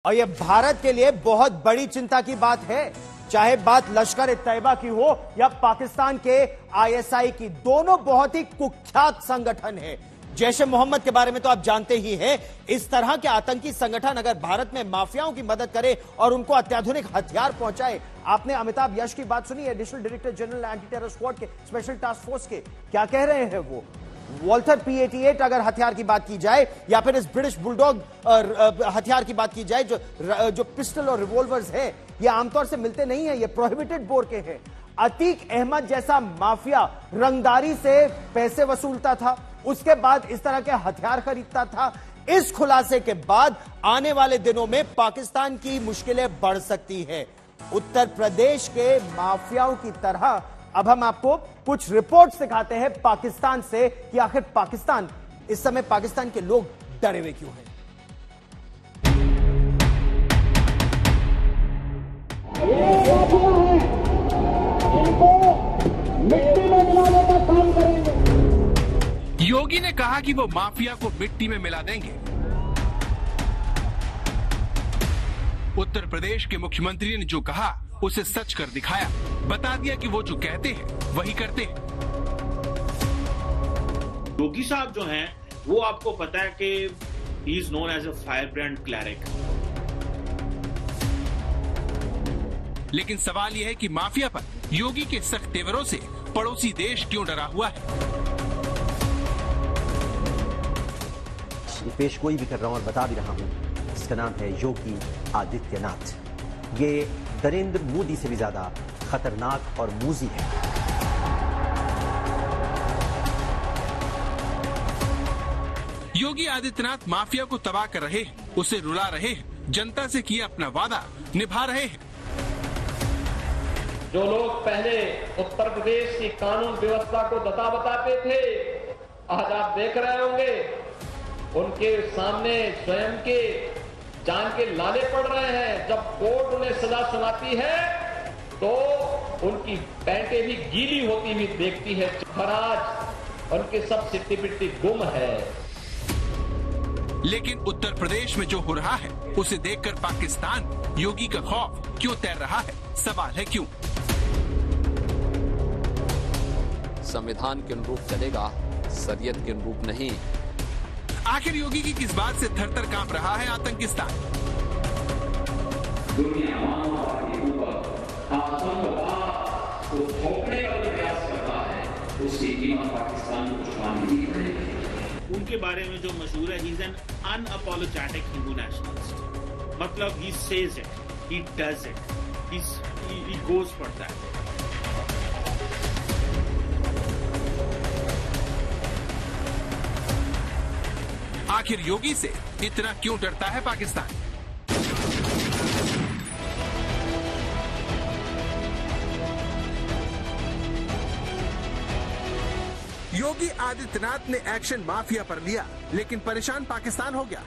और ये भारत के लिए बहुत बड़ी चिंता की बात है, चाहे बात लश्कर ए तैयबा की हो या पाकिस्तान के आईएसआई की। दोनों बहुत ही कुख्यात संगठन है। जैश ए मोहम्मद के बारे में तो आप जानते ही हैं। इस तरह के आतंकी संगठन अगर भारत में माफियाओं की मदद करे और उनको अत्याधुनिक हथियार पहुंचाए। आपने अमिताभ यश की बात सुनी, additional director general anti terror squad के, स्पेशल टास्क फोर्स के, क्या कह रहे हैं वो? वॉल्टर P-88 अगर हथियार की बात की जाए या फिर इस ब्रिटिश बुलडॉग हथियार की बात की जाए, जो पिस्टल और रिवॉल्वर्स है, ये आमतौर से मिलते नहीं है, ये प्रोहिबिटेड बोर के हैं। अतीक अहमद जैसा माफिया रंगदारी से पैसे वसूलता था, उसके बाद इस तरह के हथियार खरीदता था। इस खुलासे के बाद आने वाले दिनों में पाकिस्तान की मुश्किलें बढ़ सकती है। उत्तर प्रदेश के माफियाओं की तरह अब हम आपको कुछ रिपोर्ट्स दिखाते हैं पाकिस्तान से कि आखिर पाकिस्तान, इस समय पाकिस्तान के लोग डरे हुए क्यों हैं। इनको मिट्टी में मिलाने का काम करेंगे। योगी ने कहा कि वो माफिया को मिट्टी में मिला देंगे। उत्तर प्रदेश के मुख्यमंत्री ने जो कहा उसे सच कर दिखाया, बता दिया कि वो जो कहते हैं वही करते हैं। योगी साहब जो हैं वो आपको पता है कि he is known as a fire brand cleric. लेकिन सवाल यह है कि माफिया पर योगी के सख्त तेवरों से पड़ोसी देश क्यों डरा हुआ है? पेश कोई भी कर रहा हूं और बता भी रहा हूं, इसका नाम है योगी आदित्यनाथ। ये नरेंद्र मोदी से भी ज्यादा खतरनाक और मूजी है। योगी आदित्यनाथ माफिया को तबाह कर रहे हैं, उसे रुला रहे हैं, जनता से किया अपना वादा निभा रहे हैं। जो लोग पहले उत्तर प्रदेश की कानून व्यवस्था को दता बताते थे, आज आप देख रहे होंगे उनके सामने स्वयं के जान के लाले पड़ रहे हैं। जब कोर्ट उन्हें सजा सुनाती है तो उनकी पैंटें भी गीली होती हुई देखती है। आज उनके सब सिट्टी पिट्टी गुम है। लेकिन उत्तर प्रदेश में जो हो रहा है उसे देखकर पाकिस्तान योगी का खौफ क्यों तैर रहा है? सवाल है क्यों? संविधान के अनुरूप चलेगा, शरीयत के अनुरूप नहीं। आखिर योगी की किस बात से थर-थर कांप रहा है आतंकिस्तान? दुनिया के ऊपर आतंकवाद को थोपने का प्रयास करता है, उसकी कीमत पाकिस्तान को चुकानी ही पड़ेगी। उनके बारे में जो मशहूर है, he is an unapologetic Hindu nationalist. मतलब he says it, he does it, he goes for that. आखिर योगी से इतना क्यों डरता है पाकिस्तान? योगी आदित्यनाथ ने एक्शन माफिया पर लिया, लेकिन परेशान पाकिस्तान हो गया।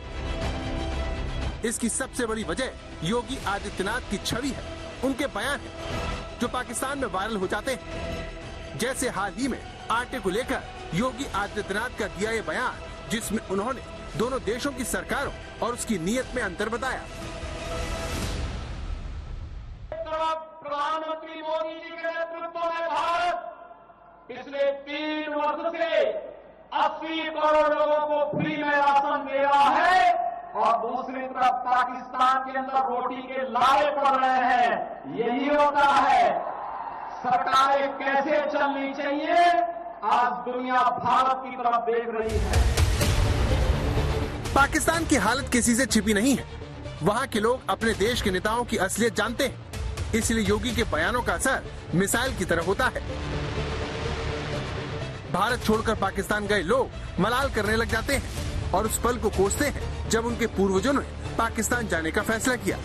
इसकी सबसे बड़ी वजह योगी आदित्यनाथ की छवि है, उनके बयान है जो पाकिस्तान में वायरल हो जाते हैं। जैसे हाल ही में आटे को लेकर योगी आदित्यनाथ का दिया ये बयान, जिसमें उन्होंने दोनों देशों की सरकारों और उसकी नीयत में अंतर बताया। प्रधानमंत्री मोदी जी के नेतृत्व में भारत पिछले 3 वर्ष से 80 करोड़ लोगों को फ्री में राशन दे रहा है, और दूसरी तरफ पाकिस्तान के अंदर रोटी के लाले पड़ रहे हैं। यही होता है, सरकारें कैसे चलनी चाहिए, आज दुनिया भारत की तरफ देख रही है। पाकिस्तान की हालत किसी से छिपी नहीं है। वहाँ के लोग अपने देश के नेताओं की असलियत जानते हैं, इसलिए योगी के बयानों का असर मिसाइल की तरह होता है। भारत छोड़कर पाकिस्तान गए लोग मलाल करने लग जाते हैं और उस पल को कोसते हैं जब उनके पूर्वजों ने पाकिस्तान जाने का फैसला किया।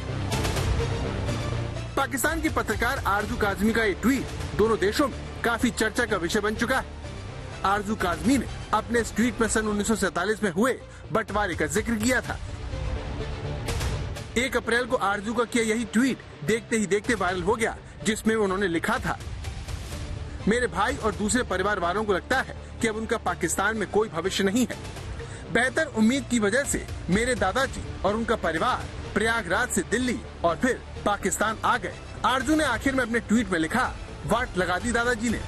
पाकिस्तान की पत्रकार आरजू काजमी का ये ट्वीट दोनों देशों में काफी चर्चा का विषय बन चुका है। आरजू काजमी ने अपने इस ट्वीट में सन 1947 में हुए बंटवारे का जिक्र किया था। 1 अप्रैल को आरजू का किया यही ट्वीट देखते ही देखते वायरल हो गया, जिसमें उन्होंने लिखा था, मेरे भाई और दूसरे परिवार वालों को लगता है कि अब उनका पाकिस्तान में कोई भविष्य नहीं है। बेहतर उम्मीद की वजह से मेरे दादाजी और उनका परिवार प्रयागराज से दिल्ली और फिर पाकिस्तान आ गए। आरजू ने आखिर में अपने ट्वीट में लिखा, वाट लगा दी दादाजी ने।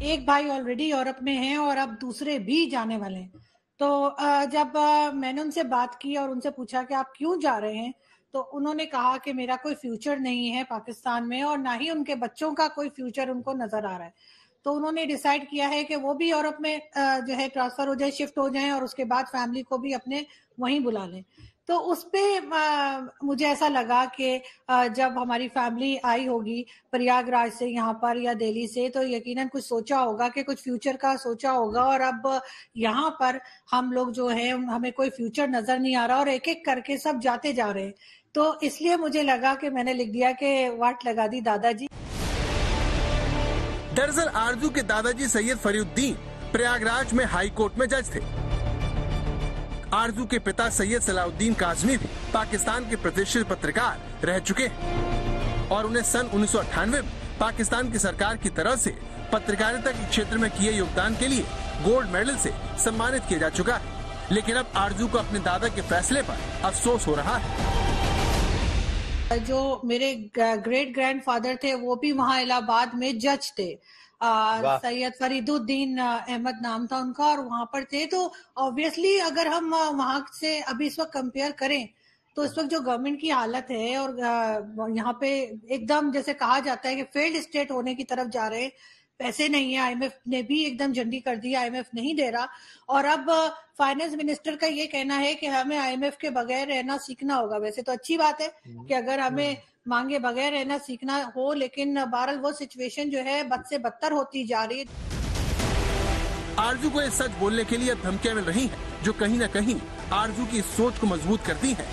एक भाई ऑलरेडी यूरोप में हैं और अब दूसरे भी जाने वाले हैं। तो जब मैंने उनसे बात की और उनसे पूछा कि आप क्यों जा रहे हैं, तो उन्होंने कहा कि मेरा कोई फ्यूचर नहीं है पाकिस्तान में और ना ही उनके बच्चों का कोई फ्यूचर उनको नजर आ रहा है। तो उन्होंने डिसाइड किया है कि वो भी यूरोप में जो है ट्रांसफर हो जाए, शिफ्ट हो जाएं और उसके बाद फैमिली को भी अपने वहीं बुला लें। तो उस पे मुझे ऐसा लगा कि जब हमारी फैमिली आई होगी प्रयागराज से यहाँ पर या दिल्ली से, तो यकीनन कुछ सोचा होगा कि कुछ फ्यूचर का सोचा होगा। और अब यहाँ पर हम लोग जो है हमें कोई फ्यूचर नजर नहीं आ रहा और एक एक करके सब जाते जा रहे हैं। तो इसलिए मुझे लगा कि मैंने लिख दिया कि वाट लगा दी दादाजी। दरअसल आरजू के दादाजी सैयद फरीउद्दीन प्रयागराज में हाई कोर्ट में जज थे। आरजू के पिता सैयद सलाउद्दीन काज़मी भी पाकिस्तान के प्रतिष्ठित पत्रकार रह चुके हैं और उन्हें सन 1998 में पाकिस्तान की सरकार की तरफ से पत्रकारिता के क्षेत्र में किए योगदान के लिए गोल्ड मेडल से सम्मानित किया जा चुका है। लेकिन अब आरजू को अपने दादा के फैसले पर अफसोस हो रहा है। जो मेरे ग्रेट ग्रैंडफादर थे वो भी वहाँ इलाहाबाद में जज थे। सैयद फरीदुद्दीन अहमद नाम था उनका और वहां पर थे। तो ऑब्वियसली अगर हम वहां से अभी इस वक्त कंपेयर करें तो इस वक्त जो गवर्नमेंट की हालत है और यहाँ पे एकदम जैसे कहा जाता है कि फेल्ड स्टेट होने की तरफ जा रहे हैं। पैसे नहीं है, आईएमएफ ने भी एकदम झंडी कर दी, आईएमएफ नहीं दे रहा। और अब फाइनेंस मिनिस्टर का ये कहना है कि हमें आईएमएफ के बगैर रहना सीखना होगा। वैसे तो अच्छी बात है कि अगर हमें मांगे बगैर रहना सीखना हो, लेकिन बहरहाल वो सिचुएशन जो है बद से बदतर होती जा रही है। आरजू को ये सच बोलने के लिए धमकियां मिल रही हैं, जो कहीं न कहीं आरजू की सोच को मजबूत करती हैं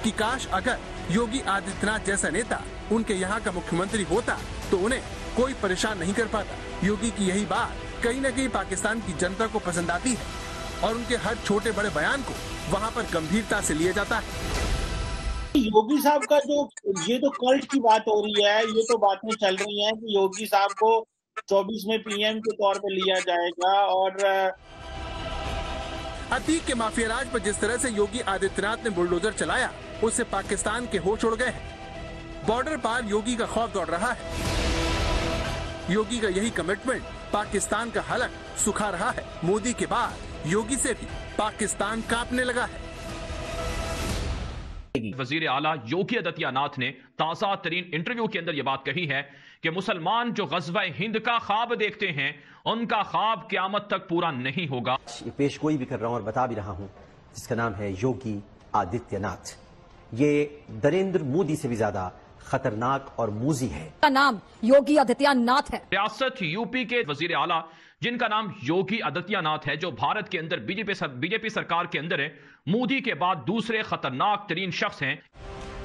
कि काश अगर योगी आदित्यनाथ जैसा नेता उनके यहाँ का मुख्यमंत्री होता तो उन्हें कोई परेशान नहीं कर पाता। योगी की यही बात कहीं न कहीं पाकिस्तान की जनता को पसंद आती है और उनके हर छोटे बड़े बयान को वहाँ पर गंभीरता से लिया जाता है। योगी साहब का जो ये तो कल्ट की बात हो रही है, ये तो बातें चल रही हैं कि योगी साहब को 24 में पीएम के तौर पे लिया जाएगा। और अतीक के माफिया राज पर जिस तरह से योगी आदित्यनाथ ने बुलडोजर चलाया, उससे पाकिस्तान के होश उड़ गए हैं। बॉर्डर पार योगी का खौफ दौड़ रहा है। योगी का यही कमिटमेंट पाकिस्तान का हलक सुखा रहा है। मोदी के बाद योगी से भी पाकिस्तान कांपने लगा है। वजीर आला योगी आदित्यनाथ ने ताज़ा तरीन इंटरव्यू के अंदर यह बात कही है कि मुसलमान जो गज़वा हिंद का ख्वाब देखते हैं, उनका ख्वाब क़यामत तक पूरा नहीं होगा। ये पेश गोई भी कर रहा हूं और बता भी रहा हूं, जिसका नाम है योगी आदित्यनाथ। ये नरेंद्र मोदी से भी ज्यादा खतरनाक और मूजी है। का नाम योगी आदित्यनाथ है। रियासत यूपी के वजीर आला जिनका नाम योगी आदित्यनाथ है, जो भारत के अंदर बीजेपी सरकार के अंदर है, मोदी के बाद दूसरे खतरनाक तरीन शख्स हैं।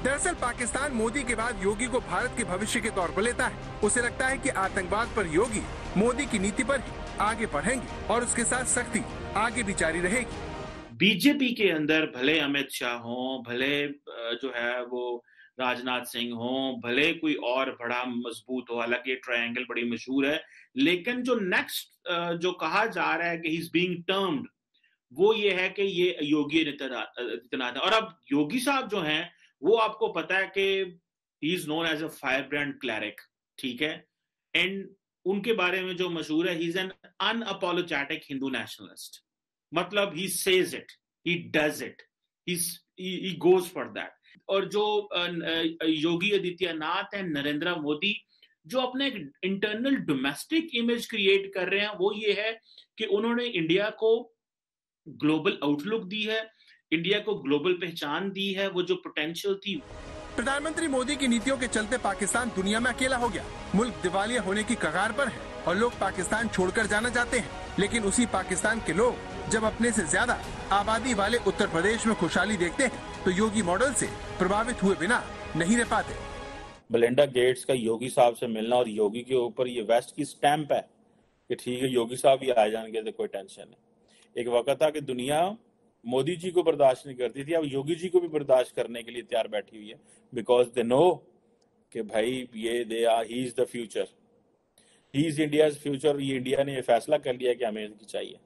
दरअसल पाकिस्तान मोदी के बाद योगी को भारत के भविष्य के तौर पर लेता है। उसे लगता है कि आतंकवाद पर योगी मोदी की नीति पर ही आगे बढ़ेंगे और उसके साथ सख्ती आगे भी जारी रहेगी। बीजेपी के अंदर भले अमित शाह हो, भले जो है वो राजनाथ सिंह हो, भले कोई और बड़ा मजबूत हो, हालांकि ये ट्रायंगल बड़ी मशहूर है, लेकिन जो नेक्स्ट जो कहा जा रहा है कि ही इज बीइंग टर्म्ड, वो ये है कि ये योगी आदित्यनाथ है। और अब योगी साहब जो हैं वो आपको पता है कि he is known as a fire brand क्लैरिक, ठीक है। एंड उनके बारे में जो मशहूर है, he is an unapologetic Hindu nationalist. मतलब he says it, he does it, he goes for that. और जो योगी आदित्यनाथ है, नरेंद्र मोदी, जो अपने एक इंटरनल डोमेस्टिक इमेज क्रिएट कर रहे हैं, वो ये है कि उन्होंने इंडिया को ग्लोबल आउटलुक दी है, इंडिया को ग्लोबल पहचान दी है। वो जो पोटेंशियल थी, प्रधानमंत्री मोदी की नीतियों के चलते पाकिस्तान दुनिया में अकेला हो गया। मुल्क दिवालिया होने की कगार पर है और लोग पाकिस्तान छोड़कर जाना चाहते हैं। लेकिन उसी पाकिस्तान के लोग जब अपने से ज्यादा आबादी वाले उत्तर प्रदेश में खुशहाली देखते हैं, तो योगी मॉडल से प्रभावित हुए बिना नहीं रह पाते। मेलिंडा गेट्स का योगी साहब से मिलना और योगी के ऊपर ये वेस्ट की स्टैंप है कि ठीक है योगी साहब ही आ जाएंगे तो कोई टेंशन नहीं। एक वक्त था कि दुनिया मोदी जी को बर्दाश्त नहीं करती थी, अब योगी जी को भी बर्दाश्त करने के लिए तैयार बैठी हुई है, बिकॉज दे नो कि भाई ये they are he is the future, he is India's future. ये इंडिया ने ये फैसला कर लिया कि हमें इसकी चाहिए।